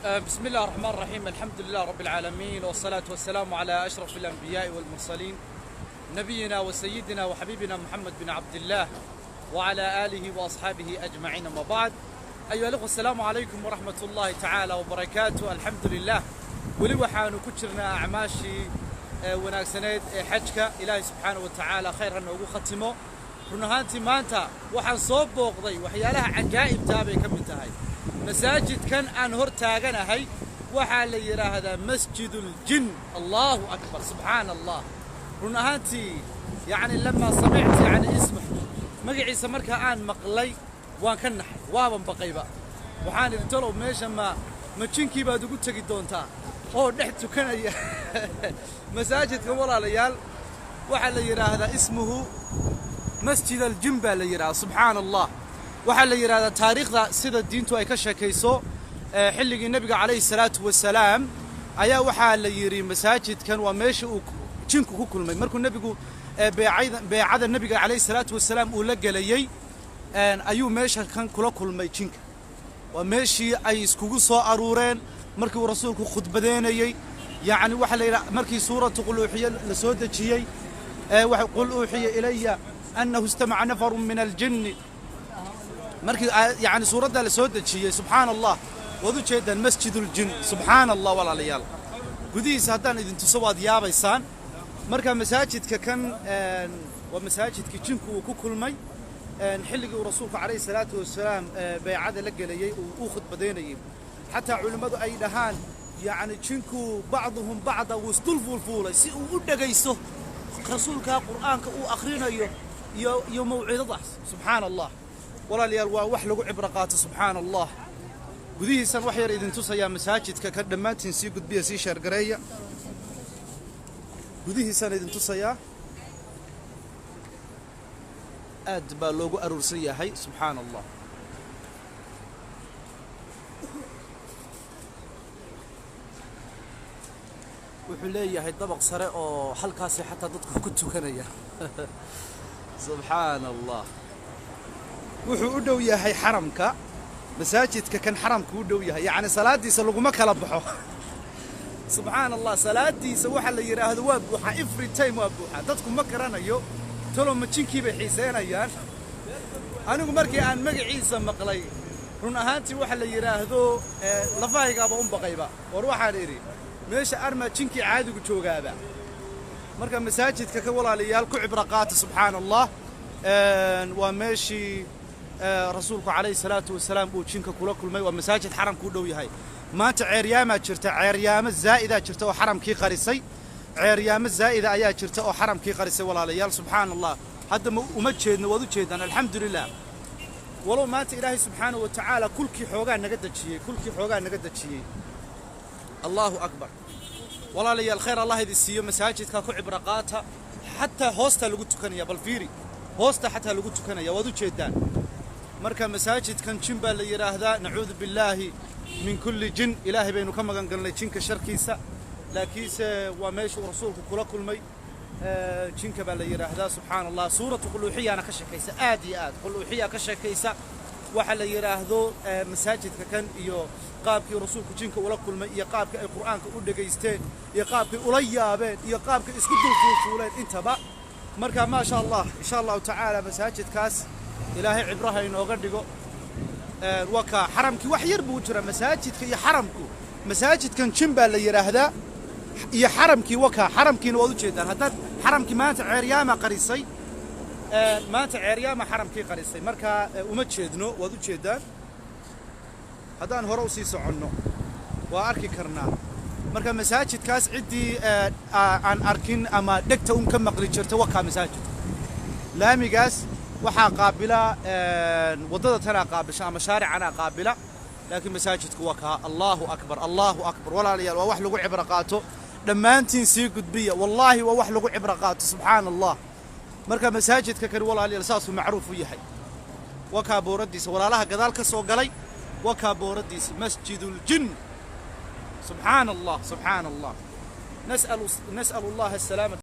بسم الله الرحمن الرحيم. الحمد لله رب العالمين، والصلاة والسلام على أشرف الأنبياء والمرسلين، نبينا وسيدنا وحبيبنا محمد بن عبد الله وعلى آله وأصحابه أجمعين. أما بعد، أيها الأخوة، السلام عليكم ورحمة الله تعالى وبركاته. الحمد لله ولي waxaanu ku jirnaa acmaashii wanaagsaneed ee xajka. Ilaahay subxaanahu wa tacaala khayr ha noogu khatimo. run ahaantii maanta waxaan soo booqday waxyaalaha cajaa'ibtaa bay ka mid tahay. masaajidkan aan hor taaganahay waxaa la yiraahdaa masjidul jin. Allahu akbar, subxaana allah. run ahaantii yani lama samicti yani ismah magaciisa markaa aan maqlay waan ka naxay, waaban baqayba. waxaan idin talow meesha ma jinkii baad ugu tegi doontaa oo dhex tukanaya masaajidka. walaalayaal waxaa la yiraahdaa ismuhu masjid al-jin baa la yiraahdaa. subxaana allah. waxaa la yiraahdaa taariikhda sida diintu ay ka sheekayso xilligii nabiga calayhi salaatu wasalaam ayaa waxaa la yiri masaajidkan waa meesha uu jinku ku kulmay markuu nabigu beecada nabiga calayhi salaatu wasalaam uu la gelayay ayuu meesha kan kula kulmay jinka. waa meeshii ay iskugu soo aruureen markii uu rasuulku khudbadeynayay. yani waxa la yiraahdaa markii suuratu qul uuhiya la soo dejiyay waxa qul uuhiya ilayya annahu istama'a nafarun min al-jinn. markii yani suurada la soo dejiyay subxaana allah wadu jeedaan masjidul jin. subxaana allah. walaalayaal gudihiisa haddaan idin tuso waad yaabaysaan. marka masaajidka kan waa masaajidkii jinku uu ku kulmay xilligii uu rasuulku calayhi salaatu wasalaam beecada la gelayay uu khudbadeynayay. xataa culimmadu ay dhahaan yani jinku bacduhum bacda wuu isdulfuulfuulay si uu u dhegaysto rasuulka qur'aanka uu akhrinayo iyo mawcidadaas. subxaana allah. walaalayaal waa wax lagu cibro qaato. subxaana allah. gudihiisan wax yar idin tusayaa masaajidka kan dhammaantiin sii gudbiya sii sheergareeya. gudihiisan idin tusayaa aad baa loogu aruursan yahay. subxaana allah. wuxuu leeyahay dabaq sare oo halkaasi xataa dadku ku tukanaya. subxaana allah. wuxuu u dhow yahay xaramka. masaajidka kan xaramka u dhow yahay, yani salaadiisa laguma kala baxo. subxaana allah. salaadiisa waxa la yiraahdo waa buuxa, every time waa buuxa. dadku ma garanayo talo ma jinkii bay xiiseynayaan. anigu markii aan magaciisa maqlay run ahaantii waxa la yiraahdo lafahaygaaba un baqayba. war waxaan idhi meesha arma jinkii caadigu joogaaba. marka masaajidka ka walaalayaal ku cibro qaata. subxaana allah. waa meeshii rasuulku calayhi salaatu wasalaam uu jinka kula kulmay. waa masaajid xaramku u dhow yahay. maanta ceeryaamaa jirta, ceeryaamo zaa'idaa jirta oo xaramkii qarisay. ceeryaamo zaa'ida ayaa jirta oo xaramkii qarisay walaalayaal. subxaana allah. hadda uma jeedno, waad u jeedaan. alxamdulilah. walow maanta ilaahay subxaanahu wa tacaala kulkii xoogaa naga dejiyey. allahu akbar. walaalayaal khayr allah idin siiyo. masaajidka ku cibro qaata. xataa hoosta lagu tukanaya. bal fiiri, hoosta xataa lagu tukanaya. waad u jeedaan. marka masaajidkan jin baa la yiraahdaa. nacuudu billaahi min kulli jin. ilaahay baynu ka magan galnay jinka sharkiisa. laakiinse waa meeshuu rasuulku kula kulmay jinka baa la yiraahdaa. subxaana allah. suuratu qul uuhiyana ka sheekaysa aad iyo aad. qul uuhiya ka sheekaysa waxa la yiraahdo masaajidka kan iyo qaabkii rasuulku jinka ula kulmay iyo qaabkii ay qur'aanka u dhageysteen iyo qaabkii ula yaabeen iyo qaabkii isku dulfuuleen intaba. marka ma sha allah, insha allah tacaala masaajidkaas ilaahay cibraha inooga dhigo. waka xaramkii wax yar buu jira masaajidka iyo xaramku. masaajidkan jin baa la yiraahdaa iyo xaramkii. waka xaramkiina waad u jeedaan. haddaad xaramkii maanta ceeryaama qarisay, maanta ceeryaama xaramkii qarisay. marka uma jeedno, waad u jeedaan. haddaan hore usii soconno waa arki karnaa. marka masaajidkaas ciddii aan arkin ama dhegta un ka maqli jirta wakaa masaajid. laamigaas waxaa qaabila waddada tanaa qaabisha ama shaaricanaa qaabila. laakiin masaajidku waa kaa. allahu akbar, allahu akbar. walaalayaal waa wax lagu cibro qaato. dhammaantiin sii gudbiya. wallaahi waa wax lagu cibro qaato. subxaana allah. marka masaajidka kan walaalayaal saasuu macruuf u yahay. wakaa booradiisa walaalaha gadaal ka soo galay. wakaa booradiisa masjidul jin. سبحان الله. سبحان الله. نسأل الله السلامة.